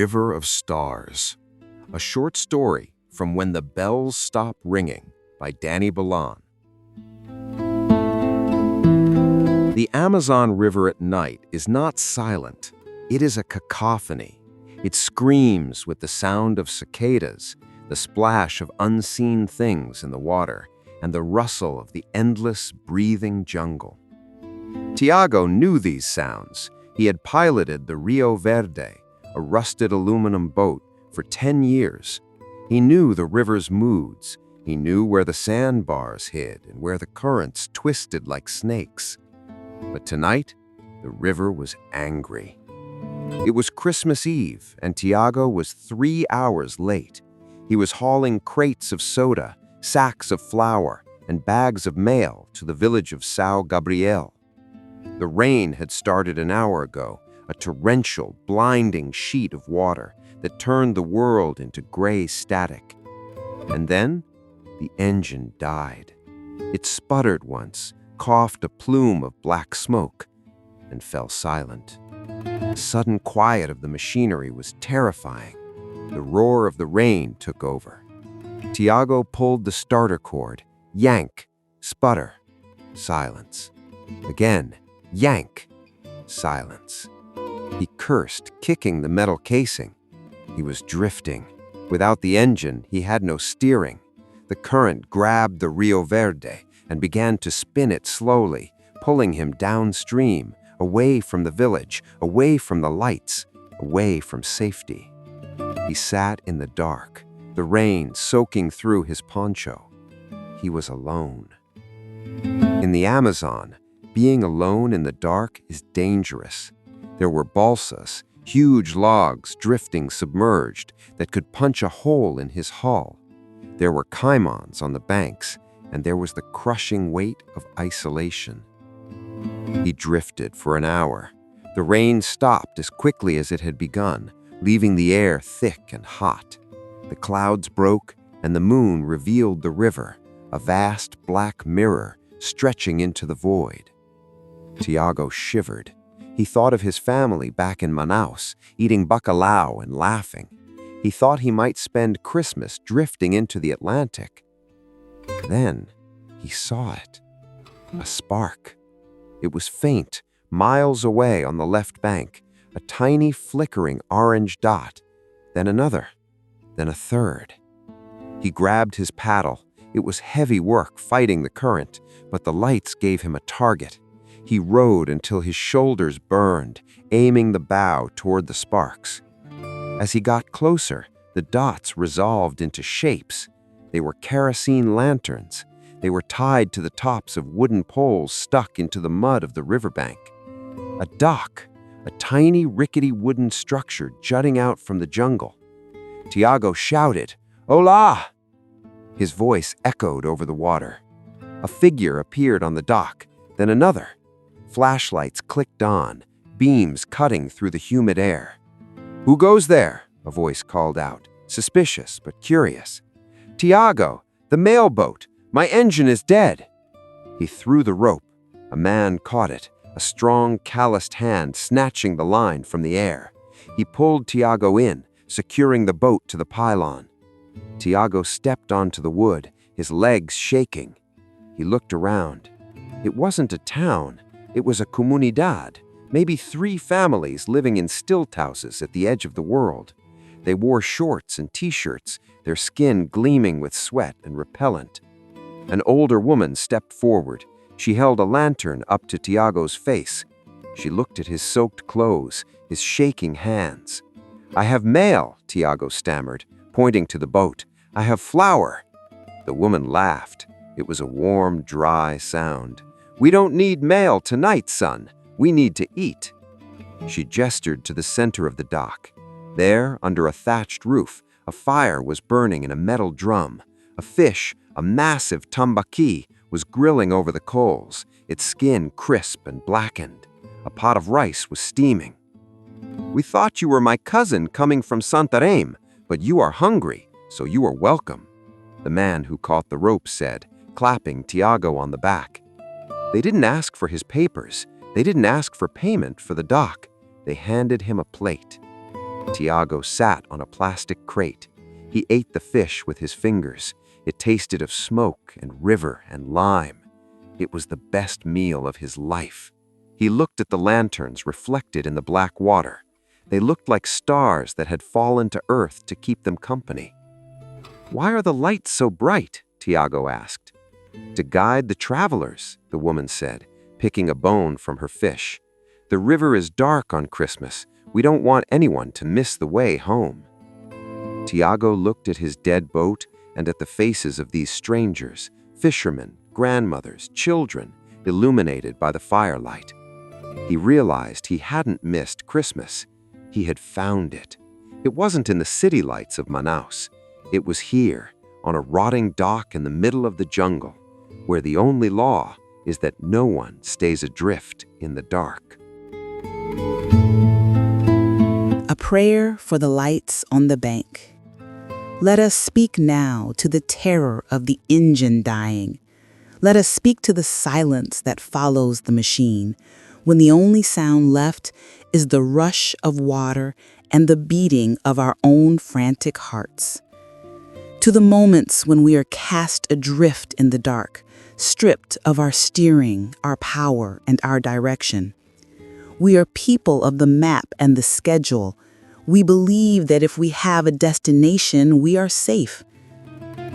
River of Stars, a short story from When the Bells Stop Ringing by Danny Balan. The Amazon River at night is not silent. It is a cacophony. It screams with the sound of cicadas, the splash of unseen things in the water, and the rustle of the endless, breathing jungle. Tiago knew these sounds. He had piloted the Rio Verde, a rusted aluminum boat, for 10 years. He knew the river's moods. He knew where the sandbars hid and where the currents twisted like snakes. But tonight, the river was angry. It was Christmas Eve, and Tiago was 3 hours late. He was hauling crates of soda, sacks of flour, and bags of mail to the village of São Gabriel. The rain had started an hour ago, a torrential, blinding sheet of water that turned the world into gray static. And then, the engine died. It sputtered once, coughed a plume of black smoke, and fell silent. The sudden quiet of the machinery was terrifying. The roar of the rain took over. Tiago pulled the starter cord. Yank, sputter, silence. Again, yank, silence. He cursed, kicking the metal casing. He was drifting. Without the engine, he had no steering. The current grabbed the Rio Verde and began to spin it slowly, pulling him downstream, away from the village, away from the lights, away from safety. He sat in the dark, the rain soaking through his poncho. He was alone. In the Amazon, being alone in the dark is dangerous. There were balsas, huge logs drifting submerged that could punch a hole in his hull. There were caimans on the banks, and there was the crushing weight of isolation. He drifted for an hour. The rain stopped as quickly as it had begun, leaving the air thick and hot. The clouds broke, and the moon revealed the river, a vast black mirror stretching into the void. Tiago shivered. He thought of his family back in Manaus, eating bacalhau and laughing. He thought he might spend Christmas drifting into the Atlantic. Then he saw it. A spark. It was faint, miles away on the left bank, a tiny flickering orange dot, then another, then a third. He grabbed his paddle. It was heavy work fighting the current, but the lights gave him a target. He rowed until his shoulders burned, aiming the bow toward the sparks. As he got closer, the dots resolved into shapes. They were kerosene lanterns. They were tied to the tops of wooden poles stuck into the mud of the riverbank. A dock, a tiny rickety wooden structure jutting out from the jungle. Tiago shouted, "Hola!" His voice echoed over the water. A figure appeared on the dock, then another. Flashlights clicked on, beams cutting through the humid air. "Who goes there?" a voice called out, suspicious but curious. "Tiago, the mailboat. My engine is dead." He threw the rope. A man caught it, a strong, calloused hand snatching the line from the air. He pulled Tiago in, securing the boat to the pylon. Tiago stepped onto the wood, his legs shaking. He looked around. It wasn't a town. It was a comunidad, maybe 3 families living in stilt houses at the edge of the world. They wore shorts and t-shirts, their skin gleaming with sweat and repellent. An older woman stepped forward. She held a lantern up to Tiago's face. She looked at his soaked clothes, his shaking hands. "I have mail," Tiago stammered, pointing to the boat. "I have flour." The woman laughed. It was a warm, dry sound. "We don't need mail tonight, son. We need to eat." She gestured to the center of the dock. There, under a thatched roof, a fire was burning in a metal drum. A fish, a massive tambaqui, was grilling over the coals, its skin crisp and blackened. A pot of rice was steaming. "We thought you were my cousin coming from Santarém, but you are hungry, so you are welcome," the man who caught the rope said, clapping Tiago on the back. They didn't ask for his papers. They didn't ask for payment for the dock. They handed him a plate. Tiago sat on a plastic crate. He ate the fish with his fingers. It tasted of smoke and river and lime. It was the best meal of his life. He looked at the lanterns reflected in the black water. They looked like stars that had fallen to earth to keep them company. "Why are the lights so bright?" Tiago asked. "To guide the travelers," the woman said, picking a bone from her fish. "The river is dark on Christmas. We don't want anyone to miss the way home." Tiago looked at his dead boat and at the faces of these strangers, fishermen, grandmothers, children, illuminated by the firelight. He realized he hadn't missed Christmas. He had found it. It wasn't in the city lights of Manaus. It was here, on a rotting dock in the middle of the jungle, where the only law is that no one stays adrift in the dark. A prayer for the lights on the bank. Let us speak now to the terror of the engine dying. Let us speak to the silence that follows the machine, when the only sound left is the rush of water and the beating of our own frantic hearts. To the moments when we are cast adrift in the dark, stripped of our steering, our power, and our direction. We are people of the map and the schedule. We believe that if we have a destination, we are safe.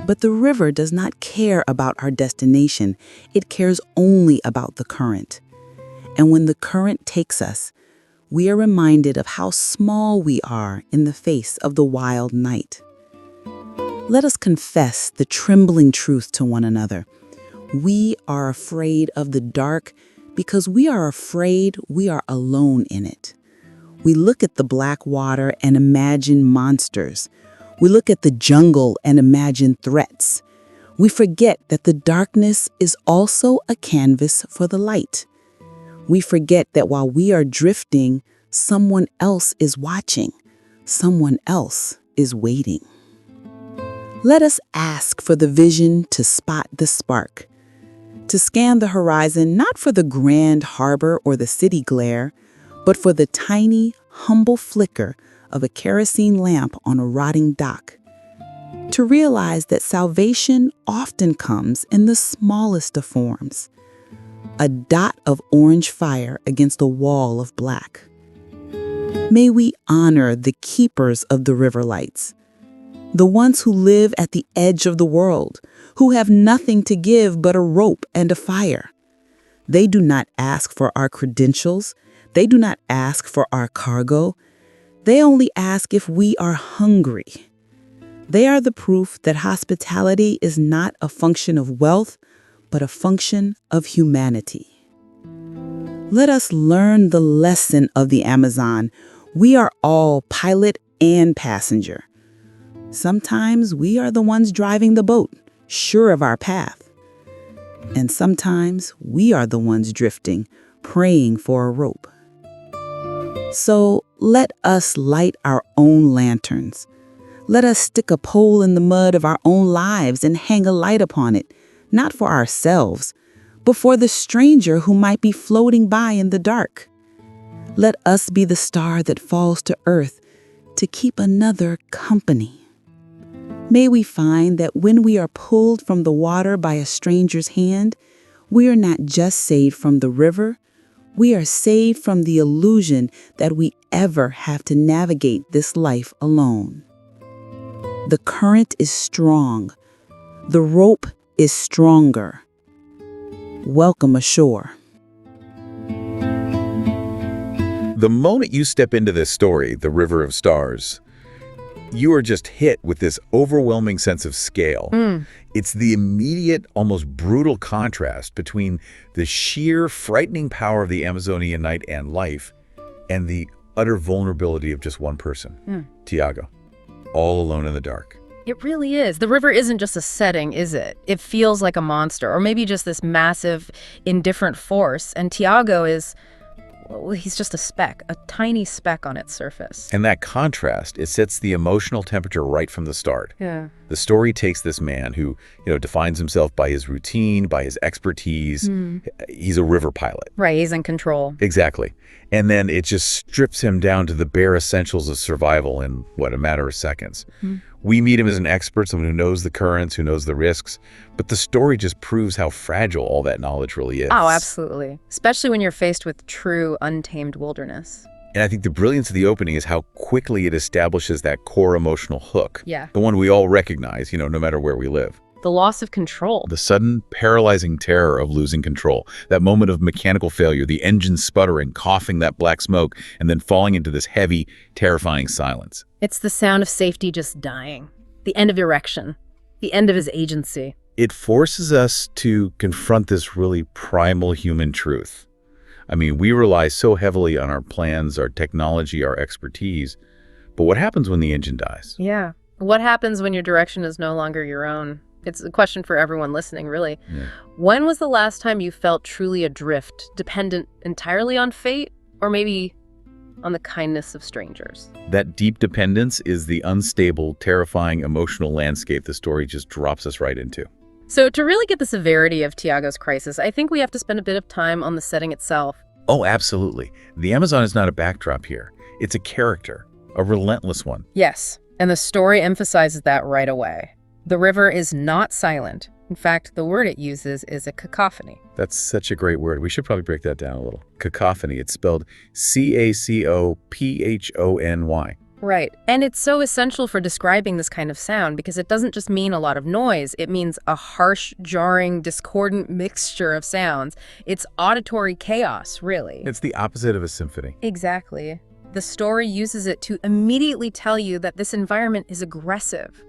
But the river does not care about our destination. It cares only about the current. And when the current takes us, we are reminded of how small we are in the face of the wild night. Let us confess the trembling truth to one another. We are afraid of the dark because we are afraid we are alone in it. We look at the black water and imagine monsters. We look at the jungle and imagine threats. We forget that the darkness is also a canvas for the light. We forget that while we are drifting, someone else is watching. Someone else is waiting. Let us ask for the vision to spot the spark, to scan the horizon not for the grand harbor or the city glare, but for the tiny, humble flicker of a kerosene lamp on a rotting dock. To realize that salvation often comes in the smallest of forms. A dot of orange fire against a wall of black. May we honor the keepers of the river lights, the ones who live at the edge of the world, who have nothing to give but a rope and a fire. They do not ask for our credentials. They do not ask for our cargo. They only ask if we are hungry. They are the proof that hospitality is not a function of wealth, but a function of humanity. Let us learn the lesson of the Amazon. We are all pilot and passenger. Sometimes we are the ones driving the boat, sure of our path. And sometimes we are the ones drifting, praying for a rope. So let us light our own lanterns. Let us stick a pole in the mud of our own lives and hang a light upon it, not for ourselves, but for the stranger who might be floating by in the dark. Let us be the star that falls to earth to keep another company. May we find that when we are pulled from the water by a stranger's hand, we are not just saved from the river, we are saved from the illusion that we ever have to navigate this life alone. The current is strong. The rope is stronger. Welcome ashore. The moment you step into this story, The River of Stars, you are just hit with this overwhelming sense of scale. It's the immediate, almost brutal contrast between the sheer, frightening power of the Amazonian night and life and the utter vulnerability of just one person, Tiago, all alone in the dark. It really is. The river isn't just a setting, is it? It feels like a monster, or maybe just this massive, indifferent force. And Tiago is, well, he's just a speck, a tiny speck on its surface. And that contrast, it sets the emotional temperature right from the start. Yeah. The story takes this man who, defines himself by his routine, by his expertise. He's a river pilot. Right, he's in control. Exactly. And then it just strips him down to the bare essentials of survival in, a matter of seconds. We meet him as an expert, someone who knows the currents, who knows the risks, but the story just proves how fragile all that knowledge really is. Oh, absolutely. Especially when you're faced with true, untamed wilderness. And I think the brilliance of the opening is how quickly it establishes that core emotional hook. Yeah. The one we all recognize, no matter where we live. The loss of control. The sudden, paralyzing terror of losing control. That moment of mechanical failure, the engine sputtering, coughing that black smoke, and then falling into this heavy, terrifying silence. It's the sound of safety just dying. The end of erection. The end of his agency. It forces us to confront this really primal human truth. I mean, we rely so heavily on our plans, our technology, our expertise. But what happens when the engine dies? Yeah. What happens when your direction is no longer your own? It's a question for everyone listening, really. Yeah. When was the last time you felt truly adrift, dependent entirely on fate, or maybe on the kindness of strangers? That deep dependence is the unstable, terrifying emotional landscape the story just drops us right into. So to really get the severity of Tiago's crisis, I think we have to spend a bit of time on the setting itself. Oh, absolutely. The Amazon is not a backdrop here. It's a character, a relentless one. Yes, and the story emphasizes that right away. The river is not silent. In fact, the word it uses is a cacophony. That's such a great word. We should probably break that down a little. Cacophony. It's spelled C-A-C-O-P-H-O-N-Y. Right. And it's so essential for describing this kind of sound because it doesn't just mean a lot of noise. It means a harsh, jarring, discordant mixture of sounds. It's auditory chaos, really. It's the opposite of a symphony. Exactly. The story uses it to immediately tell you that this environment is aggressive.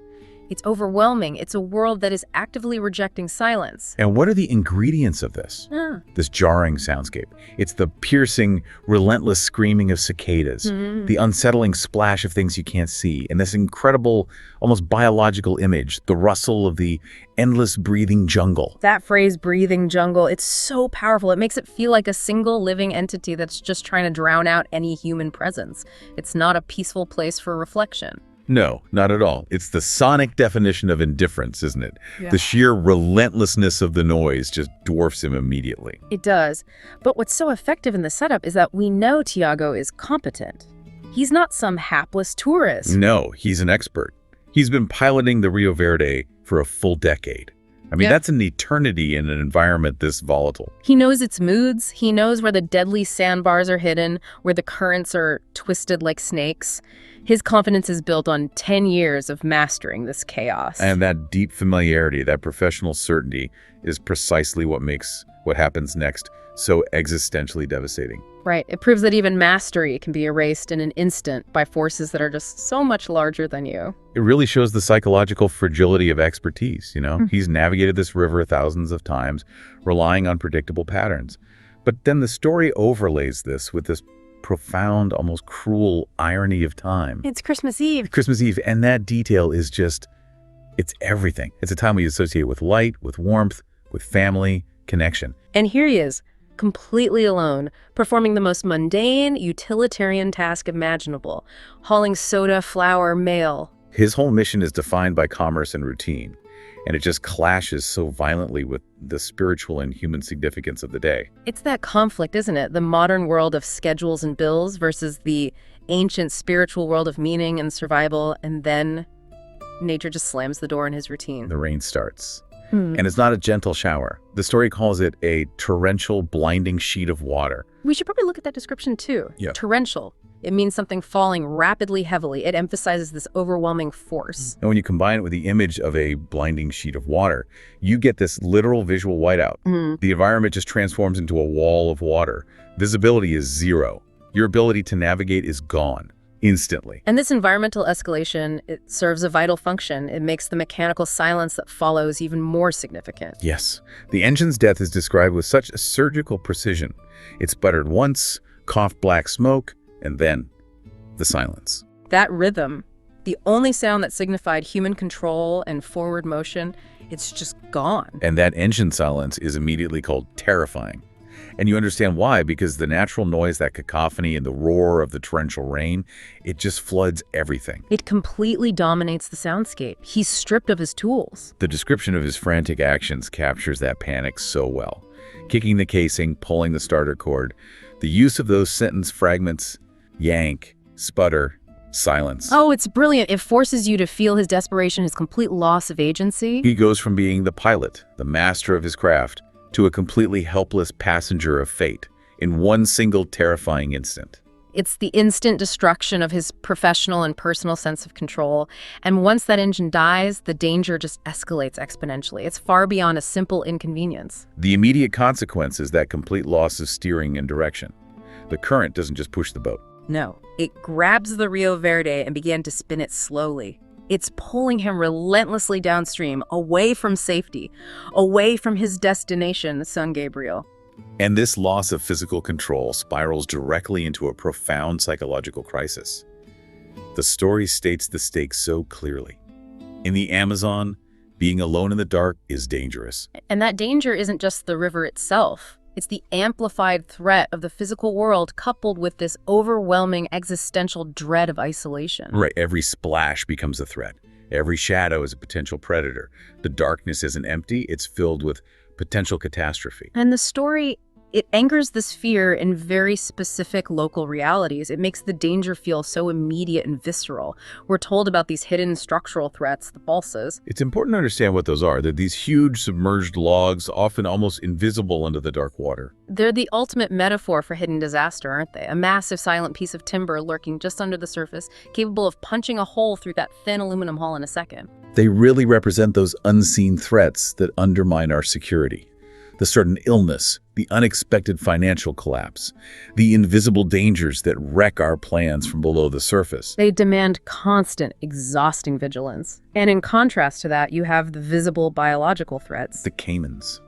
It's overwhelming. It's a world that is actively rejecting silence. And what are the ingredients of this? This jarring soundscape. It's the piercing, relentless screaming of cicadas, the unsettling splash of things you can't see, and this incredible, almost biological image, the rustle of the endless breathing jungle. That phrase, breathing jungle, it's so powerful. It makes it feel like a single living entity that's just trying to drown out any human presence. It's not a peaceful place for reflection. No, not at all. It's the sonic definition of indifference, isn't it? Yeah. The sheer relentlessness of the noise just dwarfs him immediately. It does. But what's so effective in the setup is that we know Tiago is competent. He's not some hapless tourist. No, he's an expert. He's been piloting the Rio Verde for a full decade. I mean, that's an eternity in an environment this volatile. He knows its moods. He knows where the deadly sandbars are hidden, where the currents are twisted like snakes. His confidence is built on 10 years of mastering this chaos. And that deep familiarity, that professional certainty, is precisely what makes what happens next so existentially devastating. Right. It proves that even mastery can be erased in an instant by forces that are just so much larger than you. It really shows the psychological fragility of expertise, He's navigated this river thousands of times, relying on predictable patterns. But then the story overlays this with this profound, almost cruel irony of time. It's Christmas Eve. Christmas Eve, and that detail is just, it's everything. It's a time we associate with light, with warmth, with family, connection. And here he is, completely alone, performing the most mundane, utilitarian task imaginable, hauling soda, flour, mail. His whole mission is defined by commerce and routine, and it just clashes so violently with the spiritual and human significance of the day. It's that conflict, isn't it? The modern world of schedules and bills versus the ancient spiritual world of meaning and survival, and then nature just slams the door in his routine. The rain starts. And it's not a gentle shower. The story calls it a torrential, blinding sheet of water. We should probably look at that description too. Yeah. Torrential. It means something falling rapidly, heavily. It emphasizes this overwhelming force. And when you combine it with the image of a blinding sheet of water, you get this literal visual whiteout. The environment just transforms into a wall of water. Visibility is zero. Your ability to navigate is gone. Instantly. And this environmental escalation, it serves a vital function. It makes the mechanical silence that follows even more significant. Yes. The engine's death is described with such surgical precision. It sputtered once, coughed black smoke, and then the silence. That rhythm, the only sound that signified human control and forward motion, it's just gone. And that engine silence is immediately called terrifying. And you understand why, because the natural noise, that cacophony and the roar of the torrential rain, it just floods everything. It completely dominates the soundscape. He's stripped of his tools. The description of his frantic actions captures that panic so well. Kicking the casing, pulling the starter cord, the use of those sentence fragments, yank, sputter, silence. Oh, it's brilliant. It forces you to feel his desperation, his complete loss of agency. He goes from being the pilot, the master of his craft, to a completely helpless passenger of fate in one single terrifying instant. It's the instant destruction of his professional and personal sense of control. And once that engine dies, the danger just escalates exponentially. It's far beyond a simple inconvenience. The immediate consequence is that complete loss of steering and direction. The current doesn't just push the boat. No, it grabs the Rio Verde and began to spin it slowly. It's pulling him relentlessly downstream, away from safety, away from his destination, San Gabriel. And this loss of physical control spirals directly into a profound psychological crisis. The story states the stakes so clearly. In the Amazon, being alone in the dark is dangerous. And that danger isn't just the river itself. It's the amplified threat of the physical world coupled with this overwhelming existential dread of isolation. Right, every splash becomes a threat. Every shadow is a potential predator. The darkness isn't empty, it's filled with potential catastrophe. And the story, it anchors this fear in very specific local realities. It makes the danger feel so immediate and visceral. We're told about these hidden structural threats, the balsas. It's important to understand what those are. They're these huge submerged logs, often almost invisible under the dark water. They're the ultimate metaphor for hidden disaster, aren't they? A massive silent piece of timber lurking just under the surface, capable of punching a hole through that thin aluminum hull in a second. They really represent those unseen threats that undermine our security. The sudden illness, the unexpected financial collapse, the invisible dangers that wreck our plans from below the surface. They demand constant, exhausting vigilance. And in contrast to that, you have the visible biological threats. The caimans.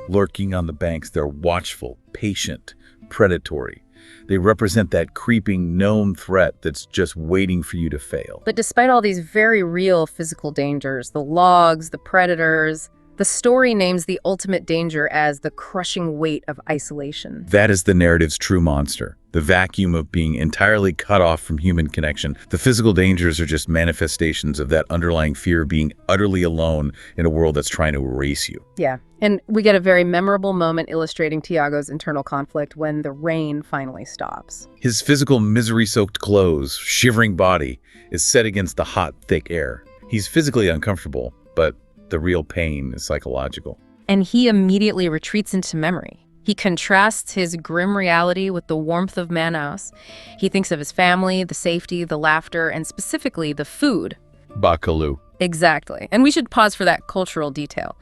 Lurking on the banks, they're watchful, patient, predatory. They represent that creeping known threat that's just waiting for you to fail. But despite all these very real physical dangers, the logs, the predators, the story names the ultimate danger as the crushing weight of isolation. That is the narrative's true monster, the vacuum of being entirely cut off from human connection. The physical dangers are just manifestations of that underlying fear of being utterly alone in a world that's trying to erase you. Yeah, and we get a very memorable moment illustrating Tiago's internal conflict when the rain finally stops. His physical misery-soaked clothes, shivering body, is set against the hot, thick air. He's physically uncomfortable, but the real pain is psychological. And he immediately retreats into memory. He contrasts his grim reality with the warmth of Manaus. He thinks of his family, the safety, the laughter, and specifically the food. Bacalhau. Exactly. And we should pause for that cultural detail.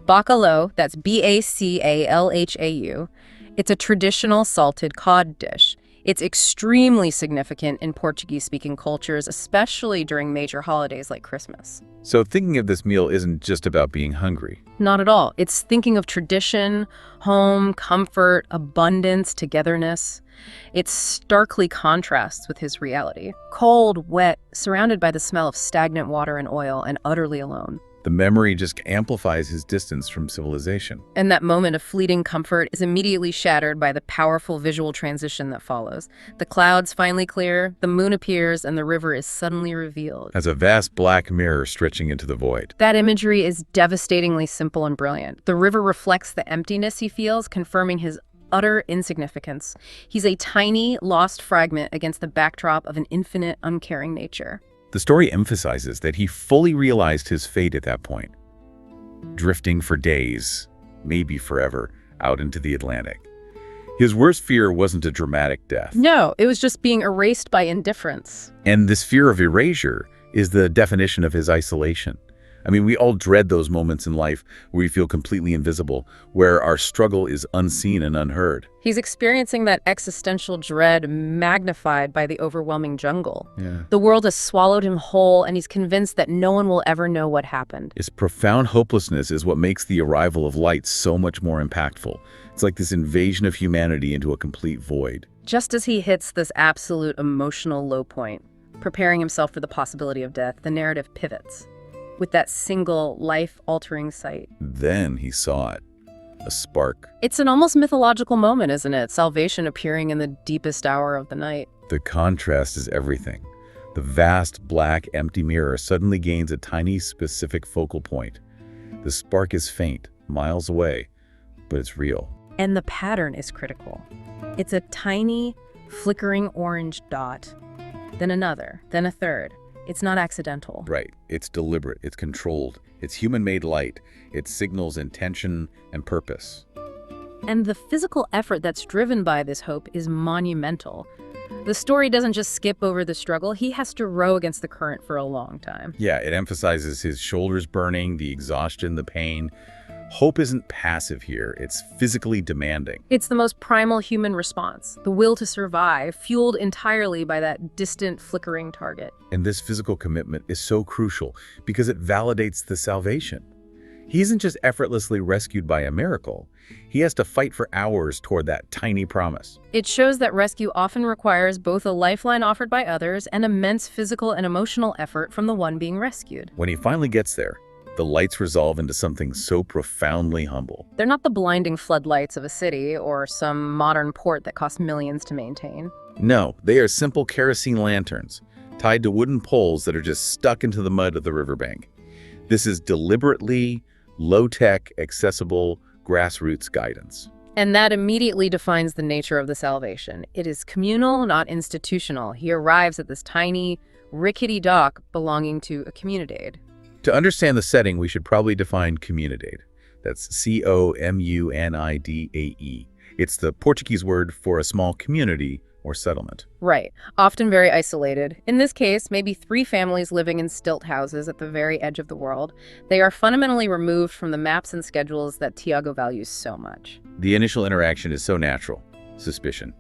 Bacalhau, that's B-A-C-A-L-H-A-U, it's a traditional salted cod dish. It's extremely significant in Portuguese-speaking cultures, especially during major holidays like Christmas. So thinking of this meal isn't just about being hungry. Not at all. It's thinking of tradition, home, comfort, abundance, togetherness. It starkly contrasts with his reality. Cold, wet, surrounded by the smell of stagnant water and oil, and utterly alone. The memory just amplifies his distance from civilization. And that moment of fleeting comfort is immediately shattered by the powerful visual transition that follows. The clouds finally clear, the moon appears, and the river is suddenly revealed. As a vast black mirror stretching into the void. That imagery is devastatingly simple and brilliant. The river reflects the emptiness he feels, confirming his utter insignificance. He's a tiny, lost fragment against the backdrop of an infinite, uncaring nature. The story emphasizes that he fully realized his fate at that point, drifting for days, maybe forever, out into the Atlantic. His worst fear wasn't a dramatic death. No, it was just being erased by indifference. And this fear of erasure is the definition of his isolation. I mean, we all dread those moments in life where we feel completely invisible, where our struggle is unseen and unheard. He's experiencing that existential dread magnified by the overwhelming jungle. Yeah. The world has swallowed him whole, and he's convinced that no one will ever know what happened. His profound hopelessness is what makes the arrival of light so much more impactful. It's like this invasion of humanity into a complete void. Just as he hits this absolute emotional low point, preparing himself for the possibility of death, the narrative pivots with that single life-altering sight. Then he saw it. a spark. It's an almost mythological moment, isn't it? Salvation appearing in the deepest hour of the night. The contrast is everything. The vast, black, empty mirror suddenly gains a tiny, specific focal point. The spark is faint, miles away, but it's real. And the pattern is critical. It's a tiny, flickering orange dot, then another, then a third. It's not accidental. Right. It's deliberate. It's controlled. It's human-made light. It signals intention and purpose. And the physical effort that's driven by this hope is monumental. The story doesn't just skip over the struggle. He has to row against the current for a long time. Yeah, it emphasizes his shoulders burning, the exhaustion, the pain. Hope isn't passive here. It's physically demanding. It's the most primal human response, the will to survive, fueled entirely by that distant, flickering target. And this physical commitment is so crucial because it validates the salvation. He isn't just effortlessly rescued by a miracle. He has to fight for hours toward that tiny promise. It shows that rescue often requires both a lifeline offered by others and immense physical and emotional effort from the one being rescued. When he finally gets there, the lights resolve into something so profoundly humble. They're not the blinding floodlights of a city or some modern port that costs millions to maintain. No, they are simple kerosene lanterns, tied to wooden poles that are just stuck into the mud of the riverbank. This is deliberately low-tech, accessible, grassroots guidance. And that immediately defines the nature of the salvation. It is communal, not institutional. He arrives at this tiny, rickety dock belonging to a community. To understand the setting, we should probably define Comunidade. That's C-O-M-U-N-I-D-A-E. It's the Portuguese word for a small community or settlement. Right, often very isolated. In this case, maybe 3 families living in stilt houses at the very edge of the world. They are fundamentally removed from the maps and schedules that Tiago values so much. The initial interaction is so natural. Suspicion.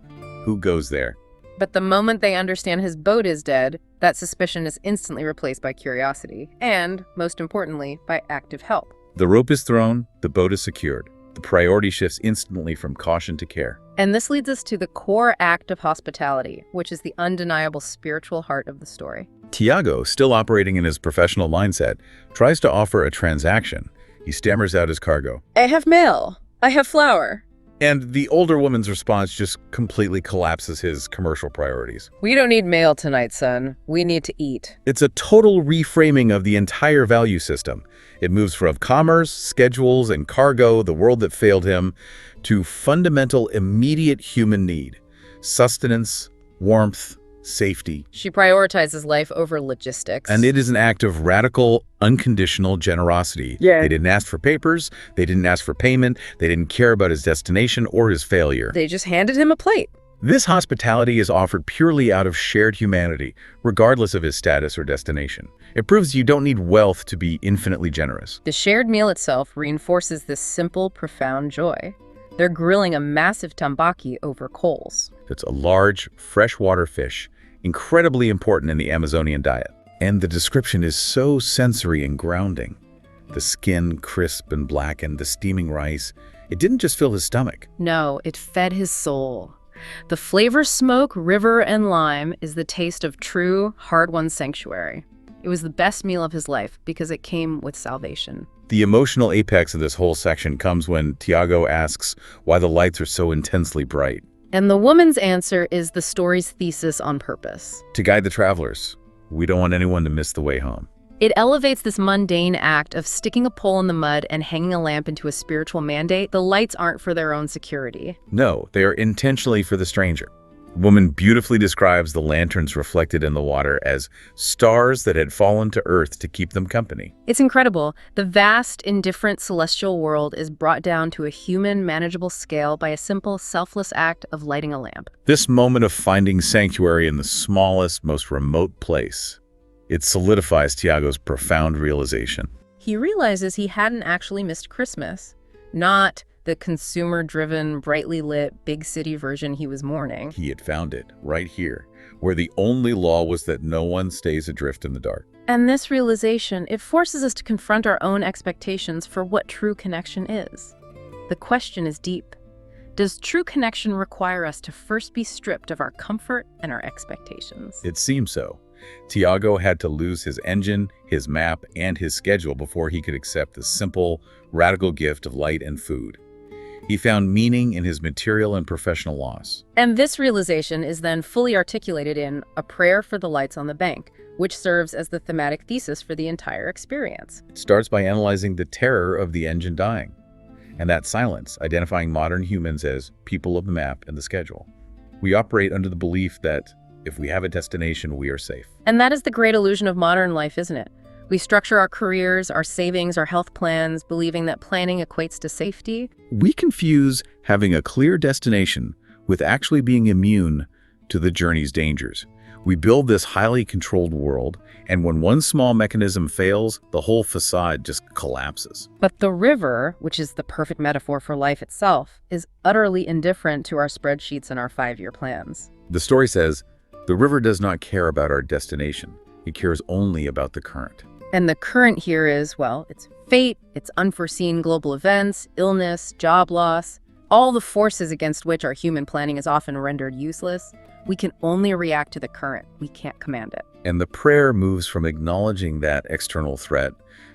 Who goes there? But the moment they understand his boat is dead, that suspicion is instantly replaced by curiosity, and, most importantly, by active help. The rope is thrown, the boat is secured. The priority shifts instantly from caution to care. And this leads us to the core act of hospitality, which is the undeniable spiritual heart of the story. Tiago, still operating in his professional mindset, tries to offer a transaction. He stammers out his cargo. I have mail. I have flour. And the older woman's response just completely collapses his commercial priorities. We don't need mail tonight, son. We need to eat. It's a total reframing of the entire value system. It moves from commerce, schedules, and cargo, the world that failed him, to fundamental immediate human need: sustenance, warmth, safety. She prioritizes life over logistics. And it is an act of radical, unconditional generosity. Yeah. They didn't ask for papers, they didn't ask for payment, they didn't care about his destination or his failure. They just handed him a plate. This hospitality is offered purely out of shared humanity, regardless of his status or destination. It proves you don't need wealth to be infinitely generous. The shared meal itself reinforces this simple, profound joy. They're grilling a massive tambaqui over coals. It's a large, freshwater fish, incredibly important in the Amazonian diet. And the description is so sensory and grounding. The skin crisp and blackened, the steaming rice. It didn't just fill his stomach. No, it fed his soul. The flavor smoke, river, and lime is the taste of true, hard-won sanctuary. It was the best meal of his life because it came with salvation. The emotional apex of this whole section comes when Tiago asks why the lights are so intensely bright. And the woman's answer is the story's thesis on purpose. To guide the travelers, we don't want anyone to miss the way home. It elevates this mundane act of sticking a pole in the mud and hanging a lamp into a spiritual mandate. The lights aren't for their own security. No, they are intentionally for the stranger. The woman beautifully describes the lanterns reflected in the water as stars that had fallen to earth to keep them company. It's incredible. The vast, indifferent celestial world is brought down to a human, manageable scale by a simple, selfless act of lighting a lamp. This moment of finding sanctuary in the smallest, most remote place, it solidifies Tiago's profound realization. He realizes he hadn't actually missed Christmas, not the consumer-driven, brightly lit, big city version he was mourning. He had found it right here, where the only law was that no one stays adrift in the dark. And this realization, it forces us to confront our own expectations for what true connection is. The question is deep. Does true connection require us to first be stripped of our comfort and our expectations? It seems so. Tiago had to lose his engine, his map, and his schedule before he could accept the simple, radical gift of light and food. He found meaning in his material and professional loss. And this realization is then fully articulated in A Prayer for the Lights on the Bank, which serves as the thematic thesis for the entire experience. It starts by analyzing the terror of the engine dying, and that silence, identifying modern humans as people of the map and the schedule. We operate under the belief that if we have a destination, we are safe. And that is the great illusion of modern life, isn't it? We structure our careers, our savings, our health plans, believing that planning equates to safety. We confuse having a clear destination with actually being immune to the journey's dangers. We build this highly controlled world, and when one small mechanism fails, the whole facade just collapses. But the river, which is the perfect metaphor for life itself, is utterly indifferent to our spreadsheets and our 5-year plans. The story says, the river does not care about our destination. It cares only about the current. And the current here is, well, it's fate, it's unforeseen global events, illness, job loss, all the forces against which our human planning is often rendered useless. We can only react to the current. We can't command it. And the prayer moves from acknowledging that external threat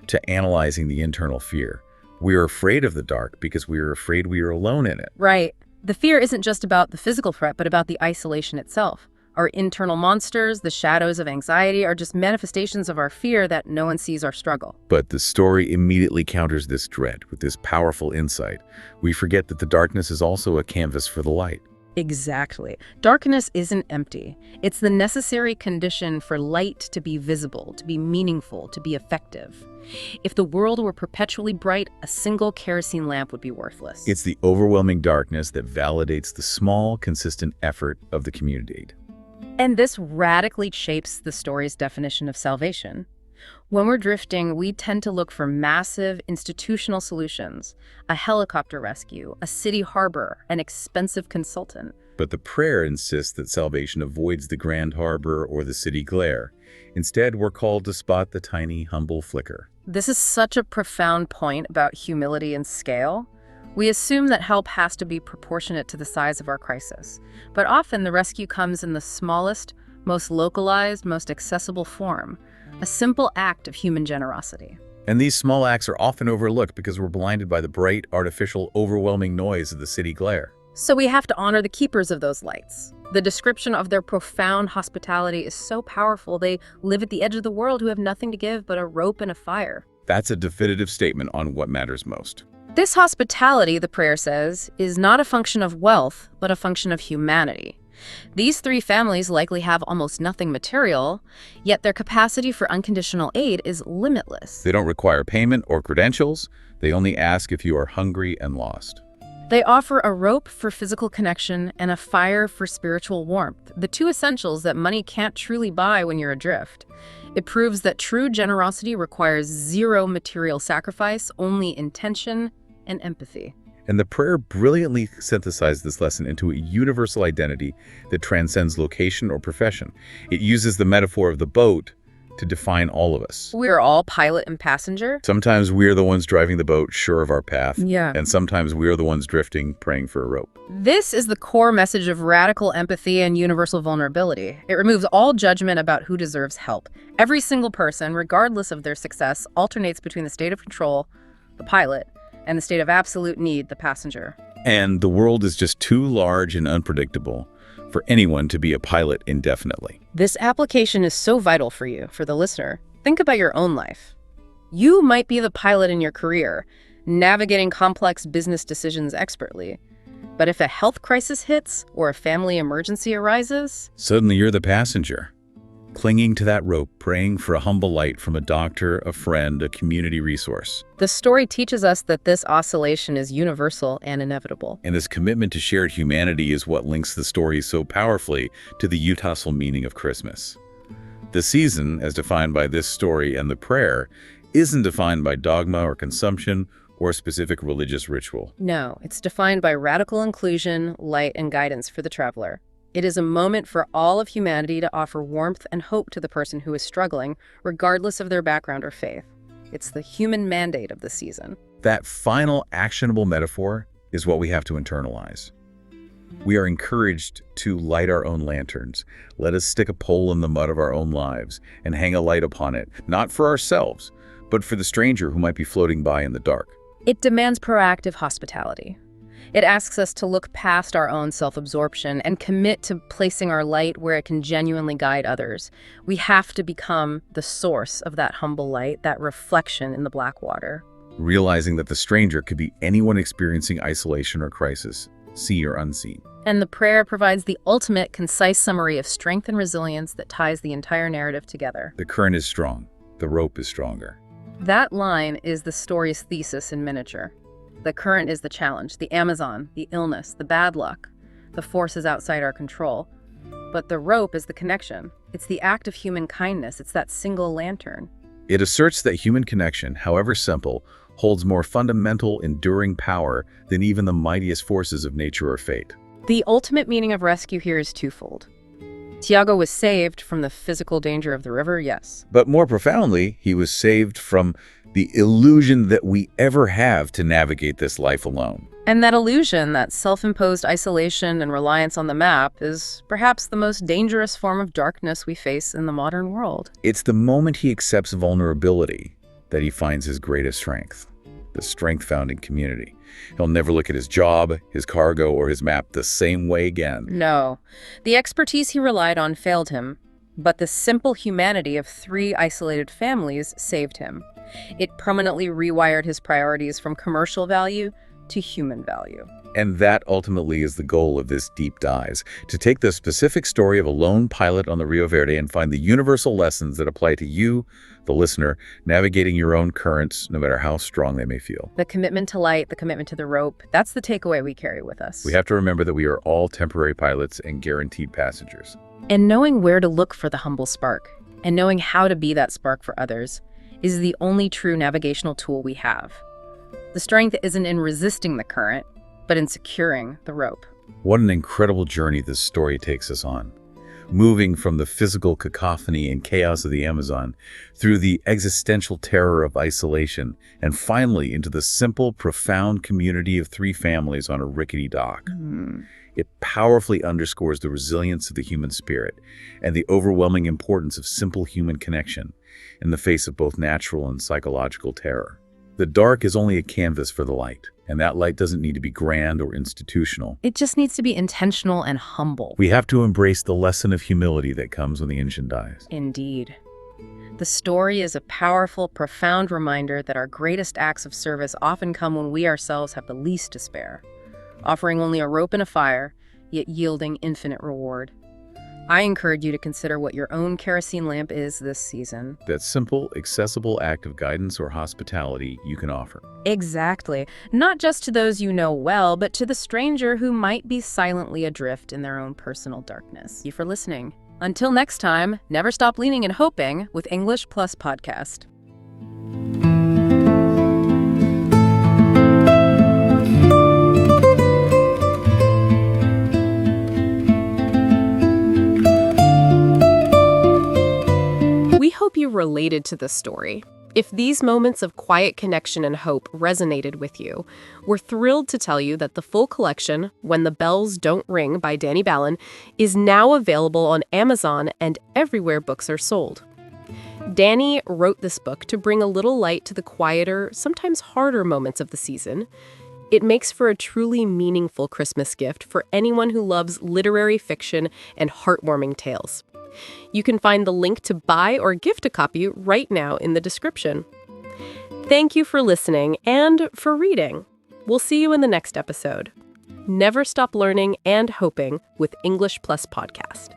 to analyzing the internal fear. We are afraid of the dark because we are afraid we are alone in it. Right. The fear isn't just about the physical threat, but about the isolation itself. Our internal monsters, the shadows of anxiety, are just manifestations of our fear that no one sees our struggle. But the story immediately counters this dread with this powerful insight. We forget that the darkness is also a canvas for the light. Exactly. Darkness isn't empty. It's the necessary condition for light to be visible, to be meaningful, to be effective. If the world were perpetually bright, a single kerosene lamp would be worthless. It's the overwhelming darkness that validates the small, consistent effort of the community. And this radically shapes the story's definition of salvation. When we're drifting, we tend to look for massive institutional solutions, a helicopter rescue, a city harbor, an expensive consultant. But the prayer insists that salvation avoids the grand harbor or the city glare. Instead, we're called to spot the tiny, humble flicker. This is such a profound point about humility and scale. We assume that help has to be proportionate to the size of our crisis, but often the rescue comes in the smallest, most localized, most accessible form, a simple act of human generosity. And these small acts are often overlooked because we're blinded by the bright, artificial, overwhelming noise of the city glare. So we have to honor the keepers of those lights. The description of their profound hospitality is so powerful. They live at the edge of the world who have nothing to give but a rope and a fire. That's a definitive statement on what matters most. This hospitality, the prayer says, is not a function of wealth, but a function of humanity. These 3 families likely have almost nothing material, yet their capacity for unconditional aid is limitless. They don't require payment or credentials. They only ask if you are hungry and lost. They offer a rope for physical connection and a fire for spiritual warmth, the 2 essentials that money can't truly buy when you're adrift. It proves that true generosity requires 0 material sacrifice, only intention and empathy. And the prayer brilliantly synthesized this lesson into a universal identity that transcends location or profession. It uses the metaphor of the boat to define all of us. We're all pilot and passenger. Sometimes we're the ones driving the boat, sure of our path. Yeah. And sometimes we're the ones drifting, praying for a rope. This is the core message of radical empathy and universal vulnerability. It removes all judgment about who deserves help. Every single person, regardless of their success, alternates between the state of control, the pilot, and the state of absolute need, the passenger. And the world is just too large and unpredictable for anyone to be a pilot indefinitely. This application is so vital for you, for the listener. Think about your own life. You might be the pilot in your career, navigating complex business decisions expertly. But if a health crisis hits or a family emergency arises, suddenly you're the passenger, clinging to that rope, praying for a humble light from a doctor, a friend, a community resource. The story teaches us that this oscillation is universal and inevitable. And this commitment to shared humanity is what links the story so powerfully to the universal meaning of Christmas. The season, as defined by this story and the prayer, isn't defined by dogma or consumption or a specific religious ritual. No, it's defined by radical inclusion, light, and guidance for the traveler. It is a moment for all of humanity to offer warmth and hope to the person who is struggling, regardless of their background or faith. It's the human mandate of the season. That final actionable metaphor is what we have to internalize. We are encouraged to light our own lanterns. Let us stick a pole in the mud of our own lives and hang a light upon it, not for ourselves, but for the stranger who might be floating by in the dark. It demands proactive hospitality. It asks us to look past our own self-absorption and commit to placing our light where it can genuinely guide others. We have to become the source of that humble light, that reflection in the black water. Realizing that the stranger could be anyone experiencing isolation or crisis, see or unseen. And the prayer provides the ultimate, concise summary of strength and resilience that ties the entire narrative together. The current is strong. The rope is stronger. That line is the story's thesis in miniature. The current is the challenge, the Amazon, the illness, the bad luck, the forces outside our control. But the rope is the connection. It's the act of human kindness. It's that single lantern. It asserts that human connection, however simple, holds more fundamental, enduring power than even the mightiest forces of nature or fate. The ultimate meaning of rescue here is twofold. Tiago was saved from the physical danger of the river, yes. But more profoundly, he was saved from the illusion that we ever have to navigate this life alone. And that illusion, that self-imposed isolation and reliance on the map, is perhaps the most dangerous form of darkness we face in the modern world. It's the moment he accepts vulnerability that he finds his greatest strength, the strength found in community. He'll never look at his job, his cargo, or his map the same way again. No. The expertise he relied on failed him, but the simple humanity of 3 isolated families saved him. It permanently rewired his priorities from commercial value to human value. And that ultimately is the goal of this deep dive, to take the specific story of a lone pilot on the Rio Verde and find the universal lessons that apply to you, the listener, navigating your own currents, no matter how strong they may feel. The commitment to light, the commitment to the rope, that's the takeaway we carry with us. We have to remember that we are all temporary pilots and guaranteed passengers. And knowing where to look for the humble spark, and knowing how to be that spark for others, is the only true navigational tool we have. The strength isn't in resisting the current, but in securing the rope. What an incredible journey this story takes us on. Moving from the physical cacophony and chaos of the Amazon through the existential terror of isolation and finally into the simple, profound community of 3 families on a rickety dock. It powerfully underscores the resilience of the human spirit and the overwhelming importance of simple human connection in the face of both natural and psychological terror. The dark is only a canvas for the light, and that light doesn't need to be grand or institutional. It just needs to be intentional and humble. We have to embrace the lesson of humility that comes when the engine dies. Indeed. The story is a powerful, profound reminder that our greatest acts of service often come when we ourselves have the least to spare, offering only a rope and a fire, yet yielding infinite reward. I encourage you to consider what your own kerosene lamp is this season. That simple, accessible act of guidance or hospitality you can offer. Exactly. Not just to those you know well, but to the stranger who might be silently adrift in their own personal darkness. Thank you for listening. Until next time, never stop leaning and hoping with English Plus Podcast. We hope you related to this story. If these moments of quiet connection and hope resonated with you, we're thrilled to tell you that the full collection, When the Bells Don't Ring by Danny Ballin, is now available on Amazon and everywhere books are sold. Danny wrote this book to bring a little light to the quieter, sometimes harder moments of the season. It makes for a truly meaningful Christmas gift for anyone who loves literary fiction and heartwarming tales. You can find the link to buy or gift a copy right now in the description. Thank you for listening and for reading. We'll see you in the next episode. Never stop learning and hoping with English Plus Podcast.